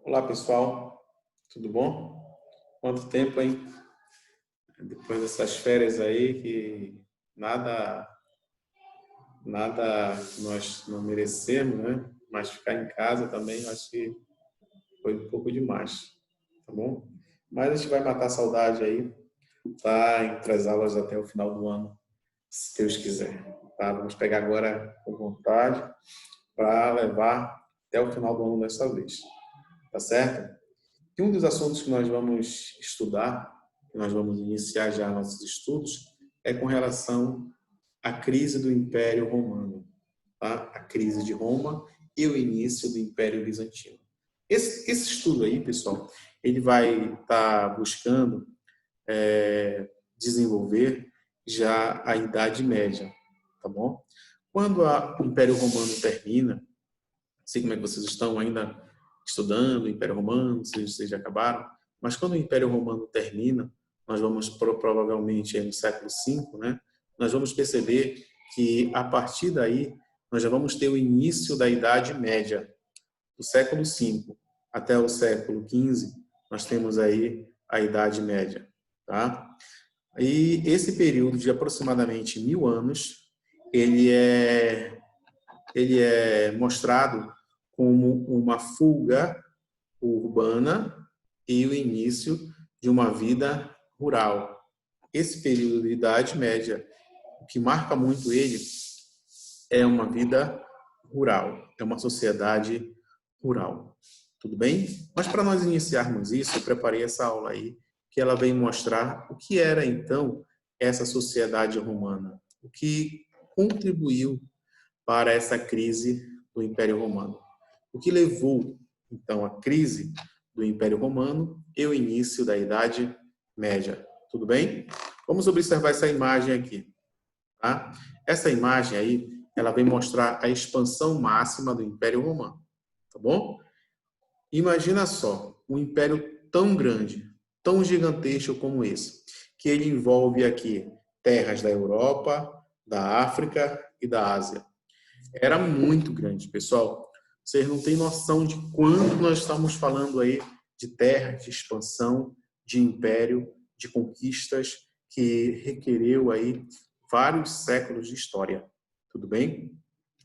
Olá, pessoal. Tudo bom? Quanto tempo, hein? Depois dessas férias aí, que nada nós não merecemos, né? Mas ficar em casa também, eu acho que foi um pouco demais, tá bom? Mas a gente vai matar a saudade aí, tá? Entre as aulas até o final do ano, se Deus quiser, tá? Vamos pegar agora com vontade para levar até o final do ano dessa vez, tá certo? E um dos assuntos que nós vamos estudar, que nós vamos iniciar já nossos estudos, é com relação à crise do Império Romano, tá? A crise de Roma e o início do Império Bizantino. Esse estudo aí, pessoal, ele vai estar buscando desenvolver já a Idade Média, tá bom? Quando o Império Romano termina, não sei como é que vocês estão ainda estudando o Império Romano, se vocês já acabaram, mas quando o Império Romano termina, nós vamos provavelmente no século V, né? Nós vamos perceber que a partir daí nós já vamos ter o início da Idade Média, do século V até o século XV, nós temos aí a Idade Média, tá? E esse período de aproximadamente 1000 anos, ele é mostrado como uma fuga urbana e o início de uma vida rural. Esse período de Idade Média, o que marca muito ele é uma vida rural, é uma sociedade rural. Tudo bem? Mas para nós iniciarmos isso, eu preparei essa aula aí, que ela vem mostrar o que era então essa sociedade romana, o que contribuiu para essa crise do Império Romano. O que levou, então, à crise do Império Romano e o início da Idade Média. Tudo bem? Vamos observar essa imagem aqui. Tá? Essa imagem aí, ela vem mostrar a expansão máxima do Império Romano. Tá bom? Imagina só, um império tão grande, tão gigantesco como esse, que ele envolve aqui terras da Europa, da África e da Ásia. Era muito grande, pessoal. Vocês não têm noção de quanto nós estamos falando aí de terra, de expansão, de império, de conquistas que requereu aí vários séculos de história. Tudo bem?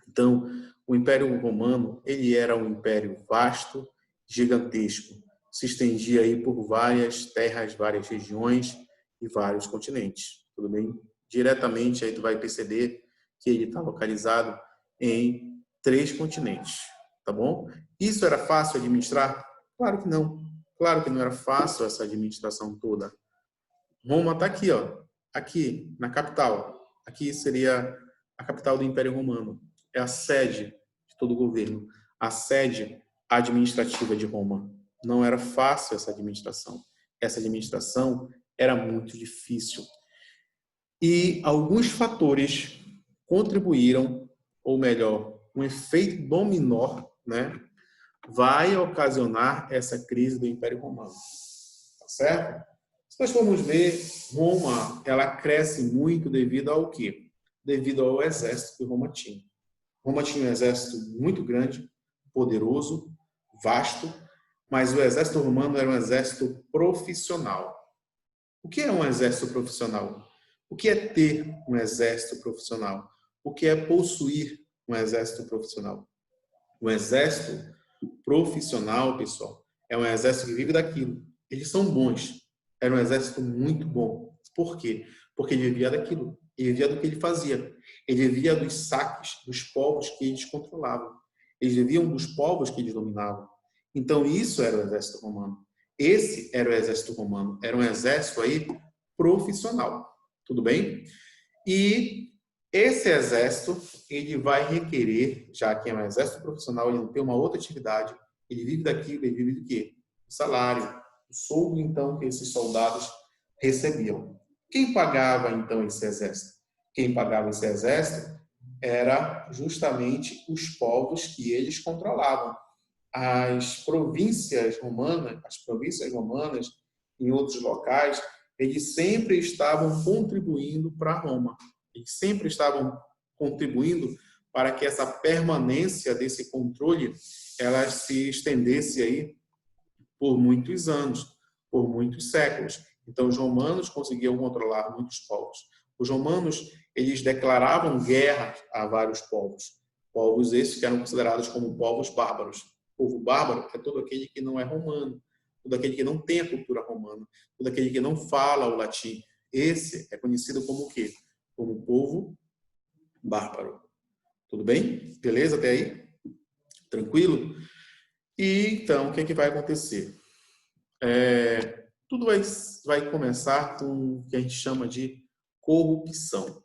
Então, o Império Romano, ele era um império vasto, gigantesco. Se estendia aí por várias terras, várias regiões e vários continentes. Tudo bem? Diretamente aí tu vai perceber que ele está localizado em 3 continentes, tá bom? Isso era fácil administrar? Claro que não. Claro que não era fácil essa administração toda. Roma está aqui, ó, aqui na capital. Aqui seria a capital do Império Romano. É a sede de todo o governo, a sede administrativa de Roma. Não era fácil essa administração. Essa administração era muito difícil. E alguns fatores contribuíram, ou melhor, um efeito dominó, né, vai ocasionar essa crise do Império Romano. Tá certo? Se nós formos ver, Roma, ela cresce muito devido ao quê? Devido ao exército que Roma tinha. Roma tinha um exército muito grande, poderoso, vasto, mas o exército romano era um exército profissional. O que é um exército profissional? O que é ter um exército profissional? O que é possuir um exército profissional? Um exército profissional, pessoal, é um exército que vive daquilo. Eles são bons. Era um exército muito bom. Por quê? Porque ele vivia daquilo. Ele vivia do que ele fazia. Ele vivia dos saques dos povos que eles controlavam. Eles viviam dos povos que eles dominavam. Então, isso era o exército romano. Esse era o exército romano. Era um exército aí profissional. Tudo bem? E esse exército, ele vai requerer, já que é um exército profissional, ele não tem uma outra atividade, ele vive daquilo, ele vive do quê? O salário, o soldo, então, que esses soldados recebiam. Quem pagava, então, esse exército? quem pagava esse exército era justamente os povos que eles controlavam. As províncias romanas, em outros locais, eles sempre estavam contribuindo para Roma. Eles sempre estavam contribuindo para que essa permanência desse controle ela se estendesse aí por muitos anos, por muitos séculos. Então, os romanos conseguiam controlar muitos povos. Os romanos, eles declaravam guerra a vários povos. Povos esses que eram considerados como povos bárbaros. O povo bárbaro é todo aquele que não é romano, todo aquele que não tem a cultura romana, todo aquele que não fala o latim. Esse é conhecido como o quê? Como povo bárbaro. Tudo bem? Beleza até aí? Tranquilo? E então, o que vai acontecer? Tudo vai começar com o que a gente chama de corrupção,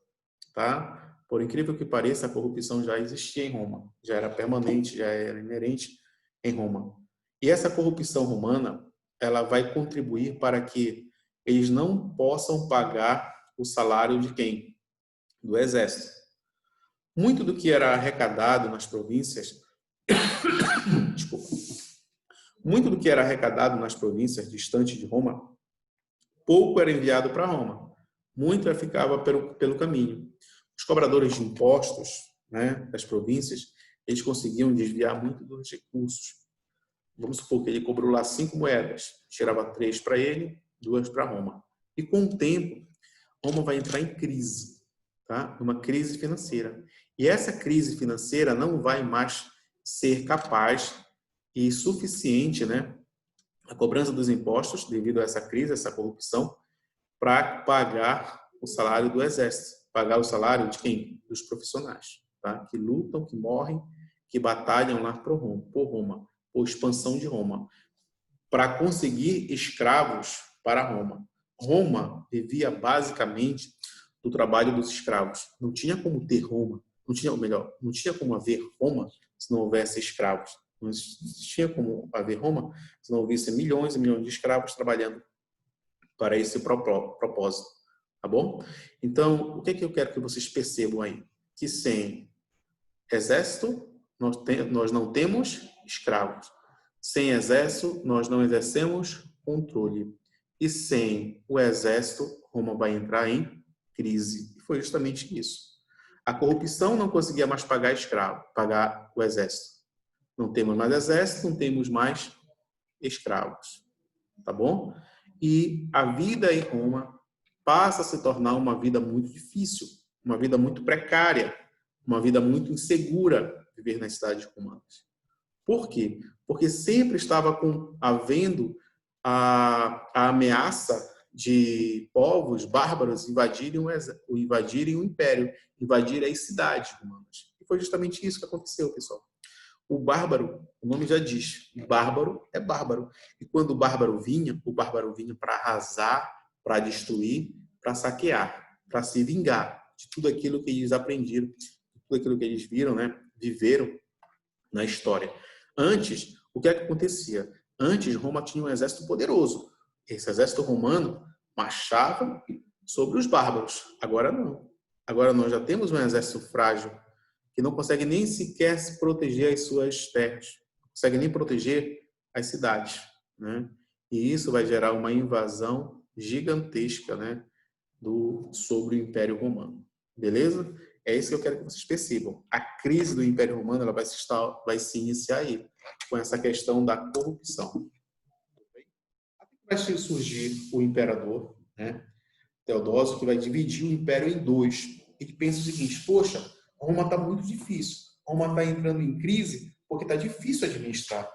tá? Por incrível que pareça, a corrupção já existia em Roma, já era permanente, já era inerente em Roma. E essa corrupção romana, ela vai contribuir para que eles não possam pagar o salário de quem? Do exército. Muito do que era arrecadado nas províncias, desculpa, muito do que era arrecadado nas províncias distantes de Roma, pouco era enviado para Roma. Muito ficava pelo caminho. Os cobradores de impostos, né, das províncias, eles conseguiam desviar muito dos recursos. Vamos supor que ele cobrou lá 5 moedas, tirava 3 para ele, 2 para Roma. E com o tempo, Roma vai entrar em crise, tá? Uma crise financeira. E essa crise financeira não vai mais ser capaz e suficiente, né, a cobrança dos impostos, devido a essa crise, essa corrupção, para pagar o salário do exército, pagar o salário de quem? Dos profissionais, tá? Que lutam, que morrem, que batalham lá por Roma, por expansão de Roma, para conseguir escravos para Roma. Roma vivia basicamente do trabalho dos escravos. Não tinha como ter Roma, não tinha como haver Roma se não houvesse escravos. Não tinha como haver Roma se não houvesse milhões e milhões de escravos trabalhando para esse propósito, tá bom? Então, o que eu quero que vocês percebam aí? Que sem exército, nós não temos escravos. Sem exército, nós não exercemos controle. E sem o exército, Roma vai entrar em crise. E foi justamente isso. A corrupção não conseguia mais pagar pagar o exército. Não temos mais exército, não temos mais escravos. Tá bom? E a vida em Roma passa a se tornar uma vida muito difícil, uma vida muito precária, uma vida muito insegura viver nas cidades romanas. Por quê? Porque sempre estava havendo a ameaça de povos bárbaros invadirem o império, invadirem as cidades romanas. E foi justamente isso que aconteceu, pessoal. O bárbaro, o nome já diz, bárbaro é bárbaro. E quando o bárbaro vinha para arrasar, para destruir, para saquear, para se vingar de tudo aquilo que eles aprenderam, de tudo aquilo que eles viram, né, viveram na história. Antes, o que é que acontecia? Antes, Roma tinha um exército poderoso. Esse exército romano marchava sobre os bárbaros. Agora não. Agora nós já temos um exército frágil, que não consegue nem sequer se proteger as suas terras, não consegue nem proteger as cidades, né? E isso vai gerar uma invasão gigantesca, né, sobre o Império Romano. Beleza? É isso que eu quero que vocês percebam. A crise do Império Romano ela vai se iniciar aí, com essa questão da corrupção. Vai surgir o imperador, né, Teodósio, que vai dividir o império em dois. Ele pensa o seguinte: poxa, Roma está muito difícil. Roma está entrando em crise porque está difícil administrar.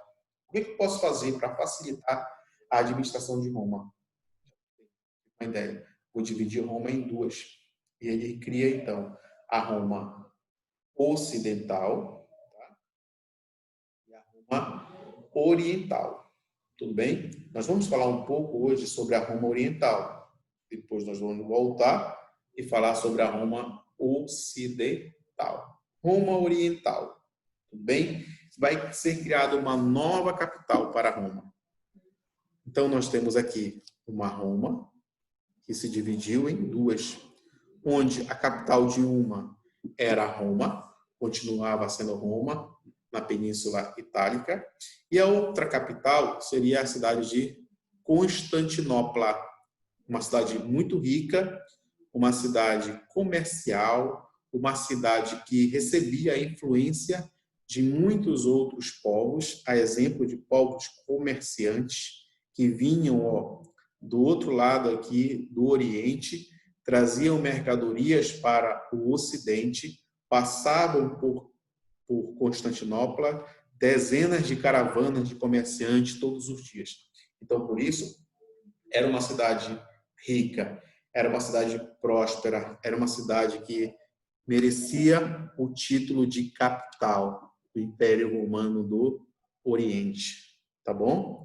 O que eu posso fazer para facilitar a administração de Roma? Uma ideia. Vou dividir Roma em duas. E ele cria, então, a Roma ocidental, tá? E a Roma oriental. Tudo bem? Nós vamos falar um pouco hoje sobre a Roma oriental. Depois nós vamos voltar e falar sobre a Roma ocidental. Roma oriental. Tudo bem? Vai ser criada uma nova capital para Roma. Então nós temos aqui uma Roma que se dividiu em duas. onde a capital de uma era Roma, continuava sendo Roma, na Península Itálica, e a outra capital seria a cidade de Constantinopla, uma cidade muito rica, uma cidade comercial, uma cidade que recebia a influência de muitos outros povos, a exemplo de povos comerciantes que vinham do outro lado aqui do Oriente, traziam mercadorias para o Ocidente, passavam por Constantinopla, dezenas de caravanas de comerciantes todos os dias. Então, por isso, era uma cidade rica, era uma cidade próspera, era uma cidade que merecia o título de capital do Império Romano do Oriente, tá bom?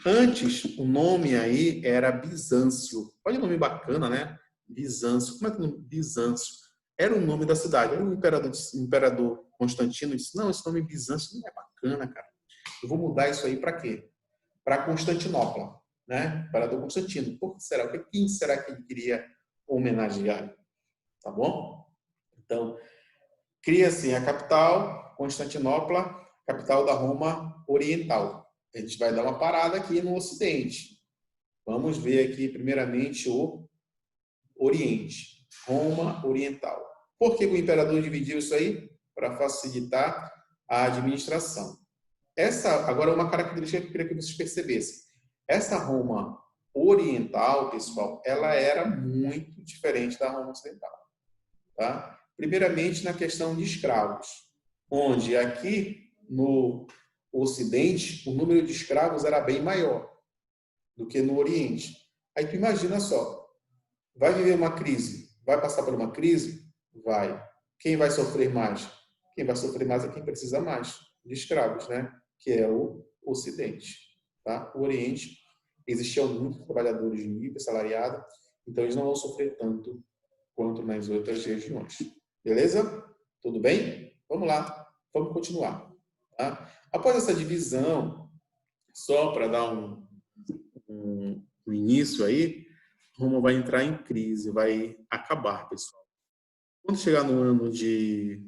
Antes, o nome aí era Bizâncio. Olha o nome bacana, né? Bizâncio. Como é que é o nome? Bizâncio. Era o nome da cidade. Aí o imperador Constantino disse, não, esse nome Bizâncio não é bacana, cara. Eu vou mudar isso aí para quê? Para Constantinopla, né? Imperador Constantino. Por que será? Quem será que ele queria homenagear? Tá bom? Então, cria-se a capital, Constantinopla, capital da Roma Oriental. A gente vai dar uma parada aqui no Ocidente. Vamos ver aqui, primeiramente, o Oriente. Roma Oriental. Por que o imperador dividiu isso aí? Para facilitar a administração. Essa, agora, uma característica que eu queria que vocês percebessem. Essa Roma Oriental, pessoal, ela era muito diferente da Roma Ocidental. Tá? Primeiramente, na questão de escravos, onde aqui no Ocidente, o número de escravos era bem maior do que no Oriente. Aí tu imagina só, vai viver uma crise, vai passar por uma crise? Vai. Quem vai sofrer mais? Quem vai sofrer mais é quem precisa mais de escravos, né? Que é o Ocidente. Tá? O Oriente, existiam muitos trabalhadores de nível salariado, então eles não vão sofrer tanto quanto nas outras regiões. Beleza? Tudo bem? Vamos lá, vamos continuar. Tá? Após essa divisão, só para dar um início aí, Roma vai entrar em crise, vai acabar, pessoal. Quando chegar no ano de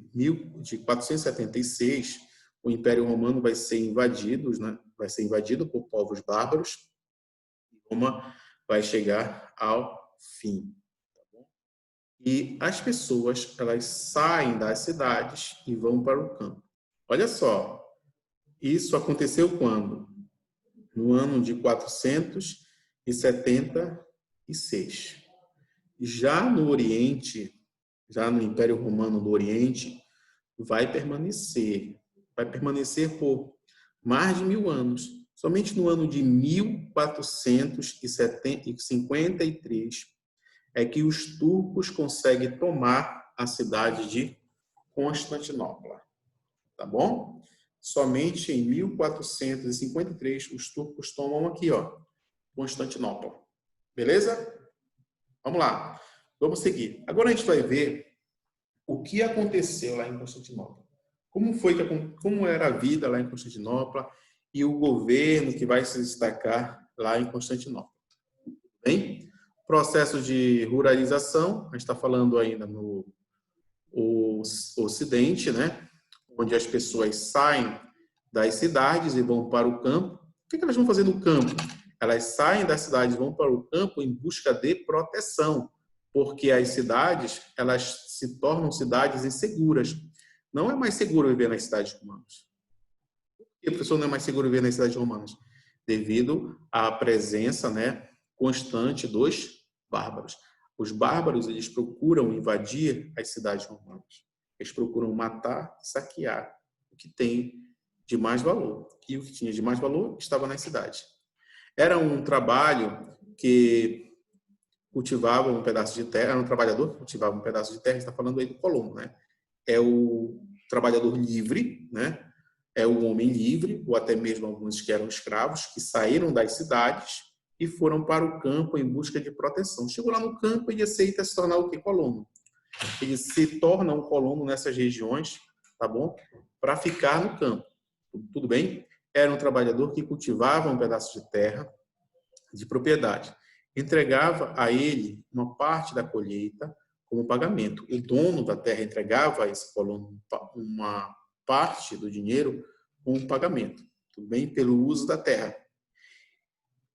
476, o Império Romano vai ser invadido, né? Vai ser invadido por povos bárbaros. Roma vai chegar ao fim. E as pessoas, elas saem das cidades e vão para o campo. Olha só, isso aconteceu quando? No ano de 476. Já no Oriente, já no Império Romano do Oriente, vai permanecer por mais de 1000 anos. Somente no ano de 1453 é que os turcos conseguem tomar a cidade de Constantinopla. Tá bom? Somente em 1453 os turcos tomam aqui, ó, Constantinopla. Beleza? Vamos lá. Vamos seguir. Agora a gente vai ver o que aconteceu lá em Constantinopla. Como era a vida lá em Constantinopla e o governo que vai se destacar lá em Constantinopla. Bem? Processo de ruralização, a gente está falando ainda no Ocidente, né? Onde as pessoas saem das cidades e vão para o campo. O que elas vão fazer no campo? Elas saem das cidades e vão para o campo em busca de proteção, porque as cidades, elas se tornam cidades inseguras. Não é mais seguro viver nas cidades romanas. Por que a pessoa não é mais seguro viver nas cidades romanas? Devido à presença, né, constante dos bárbaros. Os bárbaros, eles procuram invadir as cidades romanas. Eles procuram matar e saquear o que tem de mais valor. E o que tinha de mais valor estava nas cidades. Era um trabalho que cultivava um pedaço de terra, era um trabalhador que cultivava um pedaço de terra, está falando aí do colono, né? É o trabalhador livre, né? É o homem livre, ou até mesmo alguns que eram escravos, que saíram das cidades e foram para o campo em busca de proteção. Chegou lá no campo e aceita se tornar o quê? Colono. Ele se torna um colono nessas regiões, tá bom? Para ficar no campo. Tudo bem? Era um trabalhador que cultivava um pedaço de terra, de propriedade. Entregava a ele uma parte da colheita como pagamento. O dono da terra entregava a esse colono uma parte do dinheiro como pagamento, tudo bem? Pelo uso da terra.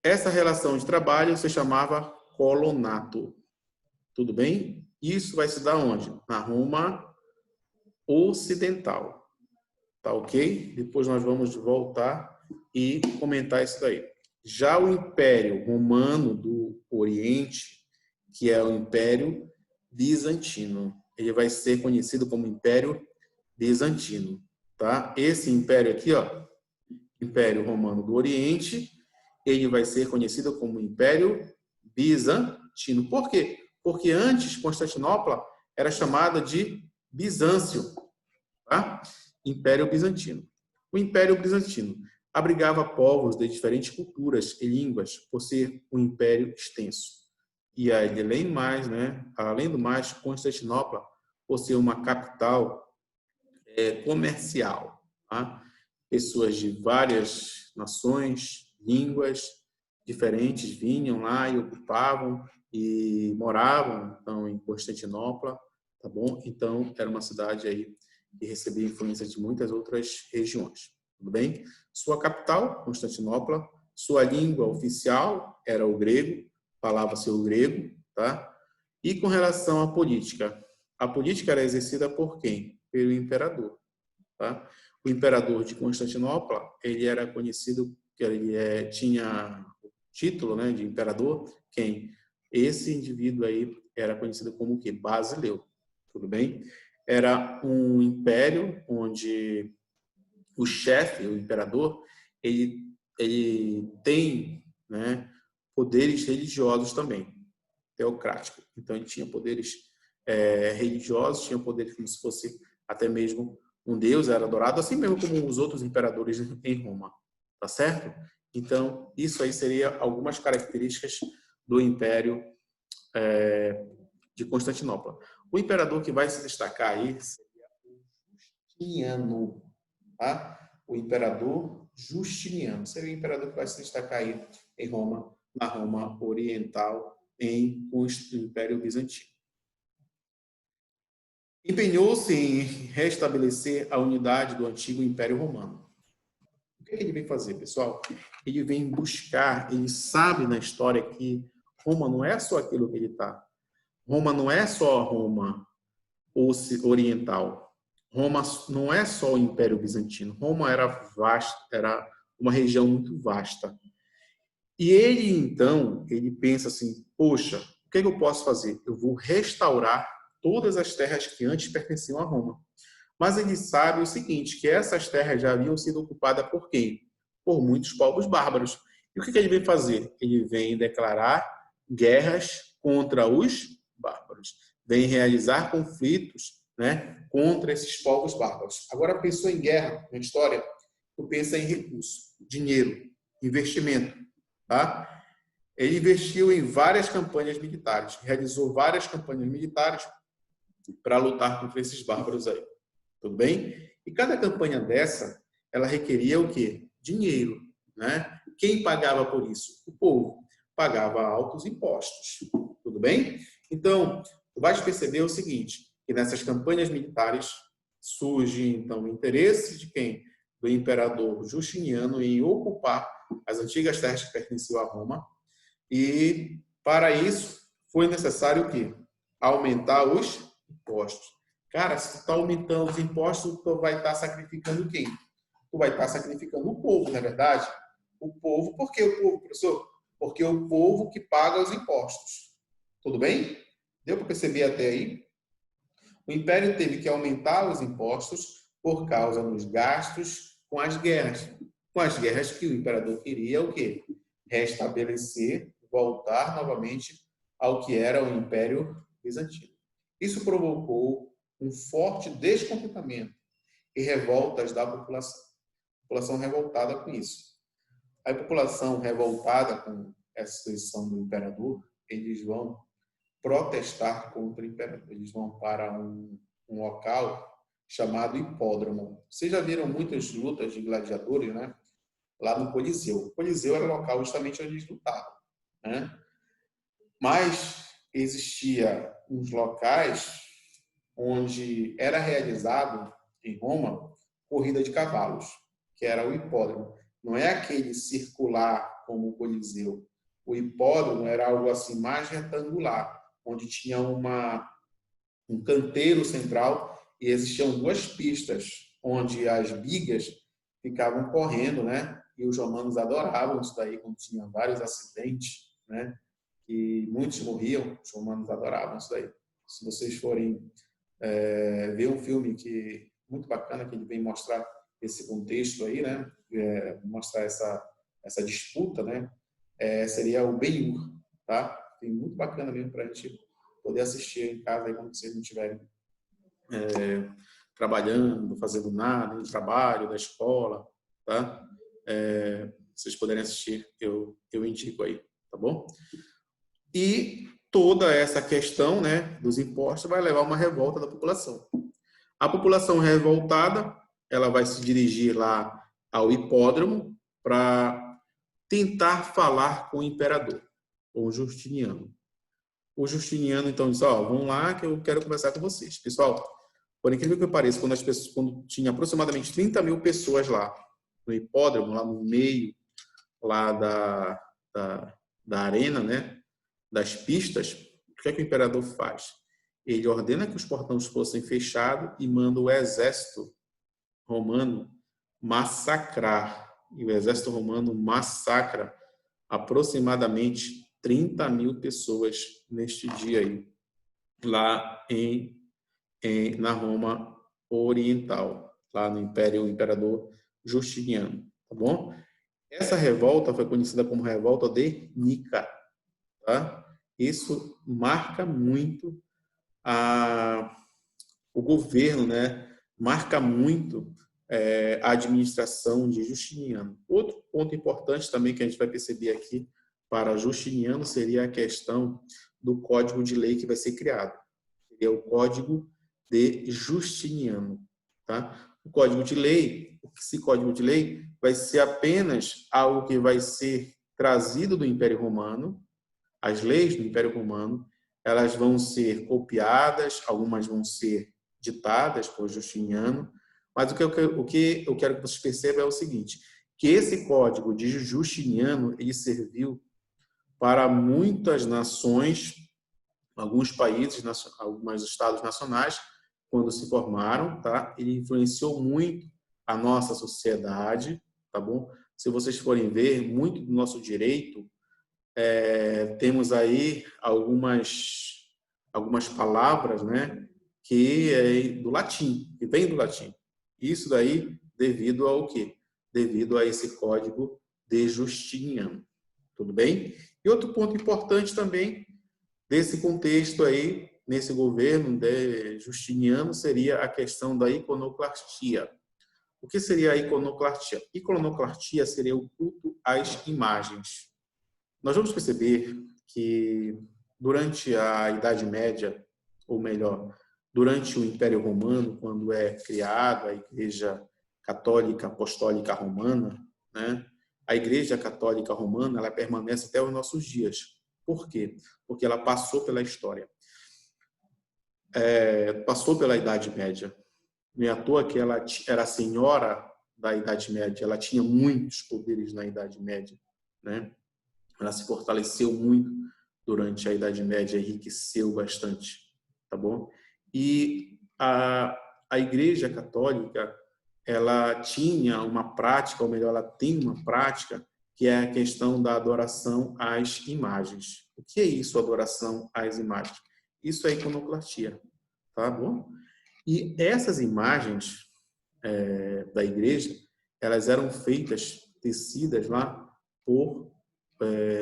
Essa relação de trabalho se chamava colonato, tudo bem? Isso vai se dar onde? Na Roma Ocidental, tá ok? Depois nós vamos voltar e comentar isso daí. Já o Império Romano do Oriente, que é o Império Bizantino, ele vai ser conhecido como Império Bizantino, tá? Esse império aqui, ó, Império Romano do Oriente, ele vai ser conhecido como Império Bizantino. Por quê? Porque antes Constantinopla era chamada de Bizâncio, tá? Império Bizantino. O Império Bizantino abrigava povos de diferentes culturas e línguas por ser um império extenso. E além do mais, Constantinopla, por ser uma capital comercial, tá? Pessoas de várias nações, línguas diferentes vinham lá e ocupavam e moravam então em Constantinopla, tá bom? Então era uma cidade aí que recebia influência de muitas outras regiões, tudo bem? Sua capital, Constantinopla, sua língua oficial era o grego, falava-se o grego, tá? E com relação à política, a política era exercida por quem? Pelo imperador, tá? O imperador de Constantinopla, ele era conhecido, que ele tinha o título, né, de imperador, quem? Esse indivíduo aí era conhecido como o quê? Basileu, tudo bem? Era um império onde o chefe, o imperador, ele tem, né, poderes religiosos também, teocrático. Então, ele tinha poderes religiosos, tinha poderes como se fosse até mesmo um deus, era adorado, assim mesmo como os outros imperadores em Roma, tá certo? Então, isso aí seria algumas características do Império de Constantinopla. O imperador que vai se destacar aí seria o Justiniano, tá? O imperador Justiniano seria o imperador que vai se destacar aí em Roma, na Roma Oriental, em o Império Bizantino. Empenhou-se em restabelecer a unidade do antigo Império Romano. O que ele vem fazer, pessoal? Ele vem buscar, ele sabe na história que Roma não é só aquilo que ele está. Roma não é só Roma oriental. Roma não é só o Império Bizantino. Roma era vasta, era uma região muito vasta. E ele, então, ele pensa assim, poxa, o que eu posso fazer? Eu vou restaurar todas as terras que antes pertenciam a Roma. Mas ele sabe o seguinte, que essas terras já haviam sido ocupadas por quem? Por muitos povos bárbaros. E o que ele vem fazer? Ele vem declarar guerras contra os bárbaros. Vem realizar conflitos, né, contra esses povos bárbaros. Agora, pensou em guerra, na história, tu pensa em recurso, dinheiro, investimento, tá? Ele investiu em várias campanhas militares, realizou várias campanhas militares para lutar contra esses bárbaros aí. Tudo bem? E cada campanha dessa, ela requeria o quê? Dinheiro, né? Quem pagava por isso? O povo. Pagava altos impostos. Tudo bem? Então, tu vais perceber o seguinte, que nessas campanhas militares surge, então, o interesse de quem? Do imperador Justiniano em ocupar as antigas terras que pertenciam a Roma. E, para isso, foi necessário o quê? Aumentar os impostos. Cara, se tu está aumentando os impostos, tu vai estar sacrificando quem? Tu vai estar sacrificando o povo, não é verdade? O povo, por que o povo, professor? Porque é o povo que paga os impostos. Tudo bem? Deu para perceber até aí? O Império teve que aumentar os impostos por causa dos gastos com as guerras. Com as guerras que o imperador queria o quê? Restabelecer, voltar novamente ao que era o Império Bizantino. Isso provocou um forte descontentamento e revoltas da população. A população revoltada com isso. A população revoltada com essa decisão do imperador, eles vão protestar contra o imperador. Eles vão para um local chamado hipódromo. Vocês já viram muitas lutas de gladiadores, né? Lá no Coliseu. O Coliseu era o local justamente onde eles lutavam, né? Mas existia uns locais onde era realizado em Roma corrida de cavalos, que era o hipódromo. Não é aquele circular como o Coliseu. O hipódromo era algo assim mais retangular, onde tinha um canteiro central e existiam duas pistas, onde as bigas ficavam correndo, né? E os romanos adoravam isso daí, quando tinha vários acidentes, né? E muitos morriam, os romanos adoravam isso daí. Se vocês forem ver um filme que muito bacana, que ele vem mostrar esse contexto aí, né? Mostrar essa disputa, né? Seria o Ben-Hur, tá? Tem muito bacana mesmo para a gente poder assistir em casa aí quando vocês não estiverem trabalhando, fazendo nada, no trabalho, da escola, tá? Vocês puderem assistir, eu indico aí, tá bom? E toda essa questão, né, dos impostos vai levar a uma revolta da população. A população revoltada, ela vai se dirigir lá ao hipódromo para tentar falar com o imperador, ou Justiniano. O Justiniano, então, disse, vamos lá que eu quero conversar com vocês. Pessoal, por incrível que pareça, quando tinha aproximadamente 30 mil pessoas lá no hipódromo, lá no meio lá da arena, né, das pistas, o que é que o imperador faz? Ele ordena que os portões fossem fechados e manda o exército romano massacrar. E o exército romano massacra aproximadamente 30 mil pessoas neste dia aí, lá na Roma Oriental, lá no Imperador Justiniano, tá bom? Essa revolta foi conhecida como Revolta de Nica, tá? Isso marca muito o governo, né? Marca muito a administração de Justiniano. Outro ponto importante também que a gente vai perceber aqui para Justiniano seria a questão do código de lei que vai ser criado. Seria o Código de Justiniano, tá? O código de lei, esse código de lei vai ser apenas algo que vai ser trazido do Império Romano. As leis do Império Romano, elas vão ser copiadas, algumas vão ser ditadas por Justiniano, mas o que eu quero que vocês percebam é o seguinte, que esse código de Justiniano, ele serviu para muitas nações, alguns países, alguns estados nacionais, quando se formaram, tá? Ele influenciou muito a nossa sociedade, tá bom? Se vocês forem ver, muito do nosso direito, temos aí algumas palavras, né, que é do latim, que vem do latim. Isso daí devido ao quê? Devido a esse código de Justiniano. Tudo bem? E outro ponto importante também desse contexto aí, nesse governo de Justiniano, seria a questão da iconoclastia. O que seria a iconoclastia? Iconoclastia seria o culto às imagens. Nós vamos perceber que durante a Idade Média, ou melhor, durante o Império Romano, quando é criada a Igreja Católica Apostólica Romana, né? A Igreja Católica Romana, ela permanece até os nossos dias. Por quê? Porque ela passou pela história. Passou pela Idade Média. Não é à toa que ela era a senhora da Idade Média, ela tinha muitos poderes na Idade Média, né? Ela se fortaleceu muito durante a Idade Média, enriqueceu bastante, tá bom? E a Igreja Católica, ela tinha uma prática, ou melhor, ela tem uma prática, que é a questão da adoração às imagens. O que é isso, adoração às imagens? Isso é iconoclastia, tá bom? E essas imagens da igreja, elas eram feitas, tecidas lá por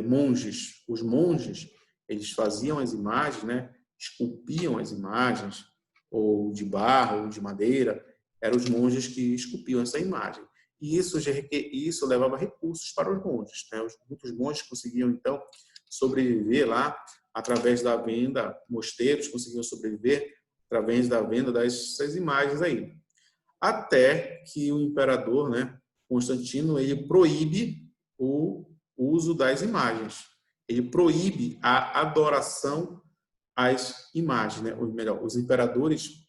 monges. Os monges, eles faziam as imagens, né? Esculpiam as imagens, ou de barro, ou de madeira. Eram os monges que esculpiam essa imagem. E isso levava recursos para os monges, né? Muitos monges conseguiam, então, sobreviver lá através da venda, mosteiros conseguiam sobreviver através da venda dessas imagens aí. Até que o imperador, né, Constantino, ele proíbe o uso das imagens. Ele proíbe a adoração as imagens, né? Ou melhor, alguns imperadores,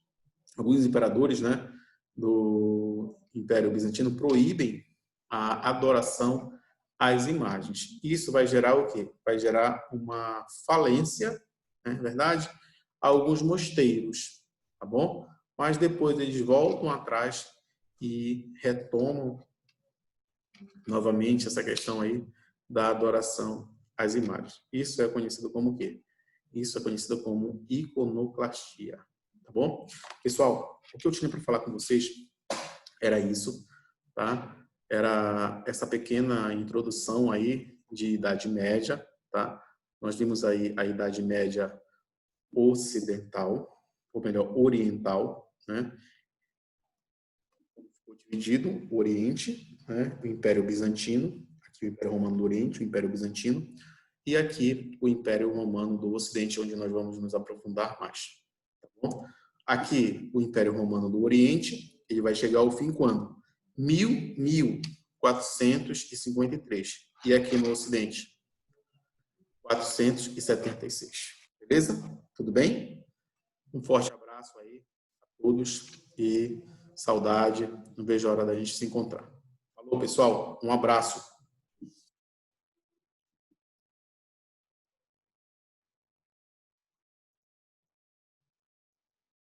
né, do Império Bizantino proíbem a adoração às imagens. Isso vai gerar o quê? Vai gerar uma falência, né, na verdade, a alguns mosteiros, tá bom? Mas depois eles voltam atrás e retomam novamente essa questão aí da adoração às imagens. Isso é conhecido como o quê? Isso é conhecido como iconoclastia, tá bom? Pessoal, o que eu tinha para falar com vocês era isso, tá? Era essa pequena introdução aí de Idade Média, tá? Nós vimos aí a Idade Média ocidental, ou melhor, oriental, né? Ficou dividido o Oriente, né? O Império Bizantino, aqui o Império Romano do Oriente, o Império Bizantino, e aqui o Império Romano do Ocidente, onde nós vamos nos aprofundar mais. Tá bom? Aqui o Império Romano do Oriente, ele vai chegar ao fim quando? 1453. E aqui no Ocidente, 476. Beleza? Tudo bem? Um forte abraço aí a todos e saudade. Não vejo a hora da gente se encontrar. Falou, pessoal. Um abraço.